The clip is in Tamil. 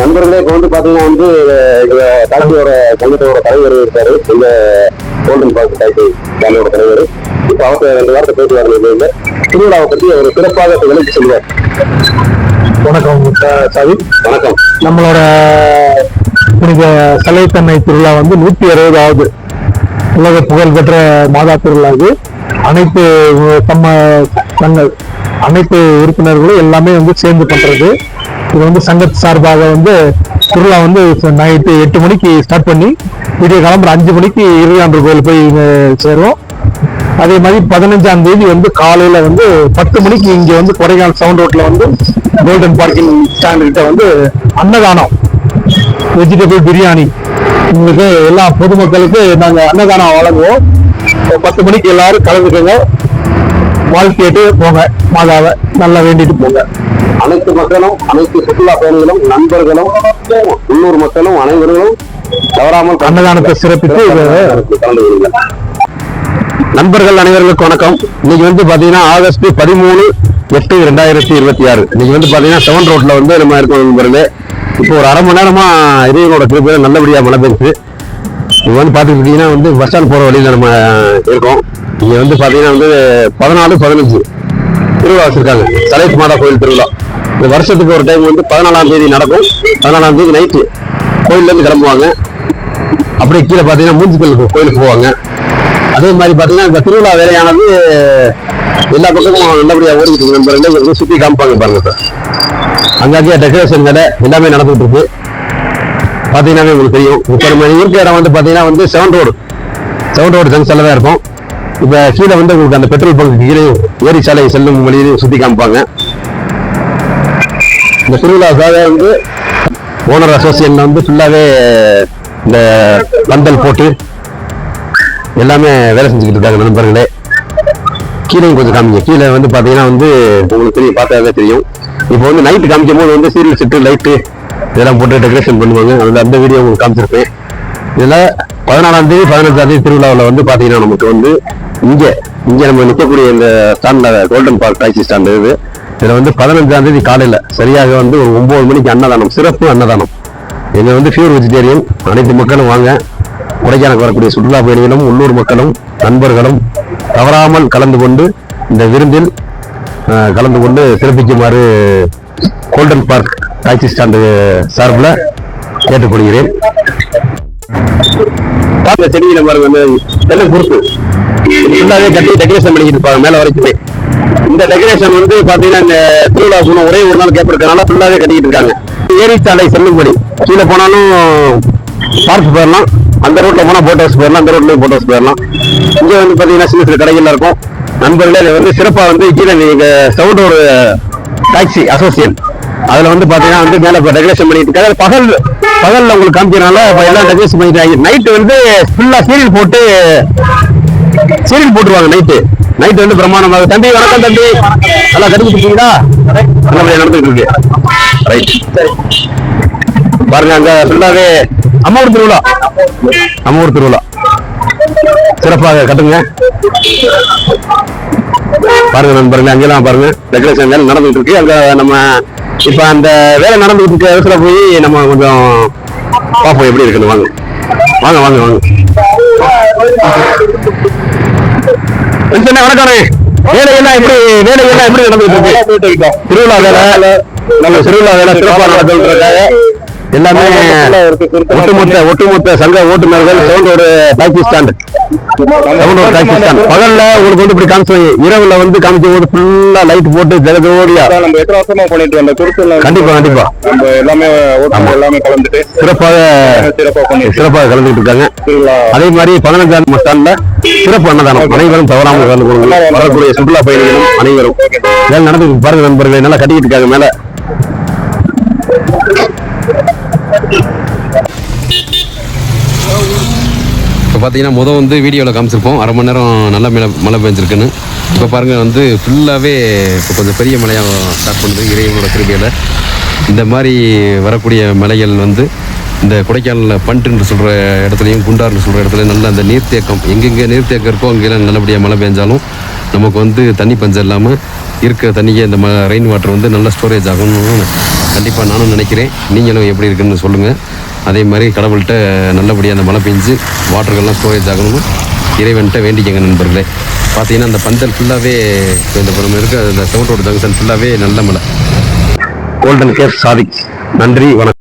நண்பர்களே இப்போ வந்து பாத்தீங்கன்னா வந்து எங்க டாக்டரோட சங்கத்தோட தலைவர் இருக்காரு, எங்க கோல்டன் பார்க் டாக்டர் ஃபேமிலியோட தலைவர். இப்போ அவருக்கு 2 வாரத்தை பேசி வரல திருவிழாவை பற்றி ஒரு சிறப்பாக விளக்கி சொல்லுவார். வணக்கம் சாவி. வணக்கம். நம்மளோட புனித சலைத்தன்னை திருவிழா வந்து 160வது உலக புகழ்பெற்ற மாதா திருவிழா. இது அனைத்து அனைத்து உறுப்பினர்களும் எல்லாமே வந்து சேர்ந்து பண்றது. இது வந்து சங்க சார்பாக வந்து திருவிழா வந்து நைட்டு 8 மணிக்கு ஸ்டார்ட் பண்ணி விடிய கிளம்புற 5 மணிக்கு இருகாண்டர் கோயில் போய் சேருவோம். அதே மாதிரி 15ஆம் தேதி வந்து காலையில வந்து 10 மணிக்கு இங்க வந்து கொடைக்கானல் சவுண்ட் ரோட்ல வந்து கோல்டன் பார்க்கிங் ஸ்டாண்ட் கிட்ட வந்து அன்னதானம், வெஜிடபிள் பிரியாணி, உங்களுக்கு எல்லா பொதுமக்களுக்கு நாங்க அன்னதானம் வழங்குவோம். 10 மணிக்கு எல்லாரும் கலந்துக்கோங்க, வாழ்க்கையிட்டு போங்க, மாதாவை நல்லா வேண்டிட்டு போங்க. அனைத்து மக்களும், அனைத்து சுற்றுலா பயணிகளும், நண்பர்களும், உள்ளூர் மக்களும் அனைவரும் தவறாமல் அன்னதானத்தை சிறப்பித்து கலந்து கொள்ளுங்கள். நண்பர்கள் அனைவர்களுக்கு வணக்கம். இன்னைக்கு வந்து பாத்தீங்கன்னா ஆகஸ்ட் 13/8/2026. இன்னைக்கு வந்து பாத்தீங்கன்னா சவுண்ட் ரோட்ல வந்து நம்ம இருக்கோம் நண்பர்களே. இப்போ ஒரு அரை மணி நேரமா இறைவனோட திருப்பி நல்லபடியா மழை பெய்யுது. இங்க வந்து பாத்துக்கிட்டீங்கன்னா வந்து பஸ் ஸ்டாண்ட் போற வழியில நம்ம இருக்கோம். இங்க வந்து பாத்தீங்கன்னா வந்து 14-15 திருவிழா வச்சிருக்காங்க. சலைத் மாதா கோயில் திருவிழா. இந்த வருஷத்துக்கு ஒரு டைம் வந்து 14ஆம் தேதி நடக்கும். 14ஆம் தேதி நைட்டு கோயில்ல இருந்து கிளம்புவாங்க. அப்படியே கீழே பாத்தீங்கன்னா மூஞ்சிக்கல் கோயிலுக்கு போவாங்க. அதே மாதிரி பாத்தீங்கன்னா இந்த திருவிழா வேலையானது எல்லா பக்கமும் நல்லபடியா ஓடிக்கிட்டு இருக்கு நண்பர்களே. சுத்தி காமிப்பாங்க பாருங்க சார். அங்கங்கே டெக்கரேஷன் வேலை எல்லாமே நடந்துட்டு இருக்கு. பாத்தீங்கன்னா உங்களுக்கு தெரியும். இப்ப நம்ம இருக்க இடம் வந்து பாத்தீங்கன்னா வந்து சவுண்ட் ரோடு ஜங்ஷன்ல தான் இருக்கும். இப்ப கீழே வந்து உங்களுக்கு அந்த பெட்ரோல் பங்க் கீழே ஏரி சாலை செல்லும் வழியிலையும் சுத்தி காமிப்பாங்க. இந்த திருவிழாக்காக வந்து ஓனர் அசோசியேஷன் வந்து ஃபுல்லாவே இந்த பந்தல் போட்டு எல்லாமே வேலை செஞ்சுக்கிட்டு இருக்காங்க நண்பர்களே. கீழே கொஞ்சம் காமிங்க. கீழே வந்து பாத்தீங்கன்னா வந்து உங்களுக்கு தெரியும், பார்த்தாவே தெரியும். இப்போ வந்து நைட்டு காமிக்கும் போது வந்து சீரியல் செட்டு, லைட்டு இதெல்லாம் போட்டு டெக்கரேஷன் பண்ணுவாங்க. அதில் அந்த வீடியோ உங்களுக்கு காமிச்சிருப்பேன். இதில் 14ஆம் தேதி 15ஆம் தேதி திருவிழாவில் வந்து பாத்தீங்கன்னா நமக்கு வந்து இங்கே நம்ம நிற்கக்கூடிய இந்த ஸ்டாண்டில் கோல்டன் பார்க் டாக்ஸி ஸ்டாண்டு இது. இதில் வந்து 15ஆம் தேதி காலையில் சரியாக வந்து ஒரு 9 மணிக்கு அன்னதானம், சிறப்பு அன்னதானம். இங்கே வந்து பியூர் வெஜிடேரியன். அனைத்து மக்களும் வாங்க. கொடைக்கானல் வரக்கூடிய சுற்றுலா பயணிகளும், உள்ளூர் மக்களும், நண்பர்களும் தவறாமல் கலந்து கொண்டு இந்த விருந்தில் கலந்து கொண்டு சிறப்பிக்குமாறு கோல்டன் பார்க் டாக்ஸி ஸ்டாண்டு சார்பில் கேட்டுக்கொள்கிறேன். செடியில பாருங்க, வந்து தென்னை பொறுப்பு ஃபுல்லாவே கட்டி டெக்கரேஷன் பண்ணிக்கிட்டு இருப்பாங்க மேல வரைக்குமே. இந்த டெக்கரேஷன் வந்து பாத்தீங்கன்னா இந்த திருவிழா சொன்ன ஒரே ஒரு நாள் கேப் இருக்கனால ஃபுல்லாவே கட்டிக்கிட்டு இருக்காங்க. ஏரி சாலை செல்லும்படி கீழே போனாலும் பார்க் போயிடலாம், அந்த ரோட்ல போனா போட் ஹவுஸ் போயிடலாம், அந்த ரோட்லயும் போட் ஹவுஸ் போயிடலாம். இங்க வந்து பாத்தீங்கன்னா சின்ன கடைகள்ல இருக்கும் நண்பர்களே. வந்து சிறப்பா வந்து கீழே நீங்க சவுண்ட் ஒரு டாக்ஸி அசோசியேஷன் அதுல வந்து பாத்தீங்கன்னா வந்து மேல டெக்கரேஷன் பண்ணிட்டு இருக்காங்க. பகல்ல உங்களுக்கு காமிக்கிறனால எல்லாம் டெக்கரேஷன் பண்ணிட்டு நைட்டு வந்து ஃபுல்லா சீரியல் போட்டுருவாங்க. நைட்டு வந்து பிரமாணமாக. தம்பி வணக்கம் தம்பி, நல்லா கட்டிக்கிட்டீங்களா? நல்லபடியா நடந்துட்டு இருக்கு. ரைட் பாருங்க, அங்க ஃபுல்லாவே அம்மூர் திருவிழா சிறப்பாக கட்டுங்க. பாருங்க நண்பர்களே, அங்கெல்லாம் பாருங்க டெக்கரேஷன் வேலை நடந்துட்டு இருக்கு. அங்க நம்ம இப்ப அந்த வேலை நடந்துட்டு இருக்க இடத்துல போய் நம்ம கொஞ்சம் பார்ப்போம் எப்படி இருக்குன்னு. வாங்க. வணக்கம். வேலையெல்லாம் எப்படி நடந்துட்டு இருக்கு? திருவிழா வேலை சிறப்பாக நடந்துட்டு எல்லாமே ஒட்டுமொத்த சங்க ஓட்டுநர்கள் சவுண்ட் ஒரு டாக்ஸி ஸ்டாண்ட் பகல்ல உங்களுக்கு வந்து இப்படி காமிச்சுவாங்க. இரவுல வந்து காமிக்கும் போது ஃபுல்லா லைட் போட்டு ஜெகஜோடியா நம்ம எத்தனை வருஷமா பண்ணிட்டு வந்த திருப்பூர்ல கண்டிப்பா நம்ம எல்லாமே கலந்துட்டு சிறப்பாக கலந்துட்டு இருக்காங்க. அதே மாதிரி 15ஆம் ஸ்டாண்ட்ல சிறப்பு அன்னதானம் அனைவரும் தவறாமல் கலந்து கொள்ளுங்கள். வரக்கூடிய சுற்றுலா பயணிகளும் அனைவரும் இதெல்லாம் நடந்து பாருங்க நண்பர்கள். நல்லா கட்டிக்கிட்டு இருக்காங்க மேல. இப்போ பார்த்தீங்கன்னா முதல் வந்து வீடியோவில் காமிச்சிருப்போம் அரை மணி நேரம் நல்லா மழை பெஞ்சிருக்குன்னு. இப்போ பாருங்கள் வந்து ஃபுல்லாகவே இப்போ கொஞ்சம் பெரிய மழையாக ஸ்டார்ட் பண்ணுது. இறைவனோட கிருபையில் இந்த மாதிரி வரக்கூடிய மலைகள் வந்து இந்த கொடைக்கானலில் பண்டுன்னு சொல்கிற இடத்துலையும் குண்டார்னு சொல்கிற இடத்துலையும் நல்ல அந்த நீர்த்தேக்கம் எங்கெங்கே நீர்த்தேக்கம் இருக்கோ அங்கெல்லாம் நல்லபடியாக மழை பெஞ்சாலும் நமக்கு வந்து தண்ணி பஞ்சம் இல்லாமல் இருக்கிற தண்ணியை இந்த ரெயின் வாட்டர் வந்து நல்லா ஸ்டோரேஜ் ஆகணும்னு கண்டிப்பாக நானும் நினைக்கிறேன். நீங்களும் எப்படி இருக்குன்னு சொல்லுங்கள். அதே மாதிரி கடவுள்கிட்ட நல்லபடியாக அந்த மழை பெஞ்சு வாட்டர்கள்லாம் ஸ்டோரேஜ் ஆகணும்னு இறைவன்கிட்ட வேண்டிக்கங்க நண்பர்களே. பார்த்தீங்கன்னா அந்த பந்தல் ஃபுல்லாகவே இந்த புறம் இருக்க அந்த செவன்ட் ரோடு ஜங்ஷன் ஃபுல்லாகவே நல்ல மழை. Golden cap Sadiq. நன்றி, வணக்கம்.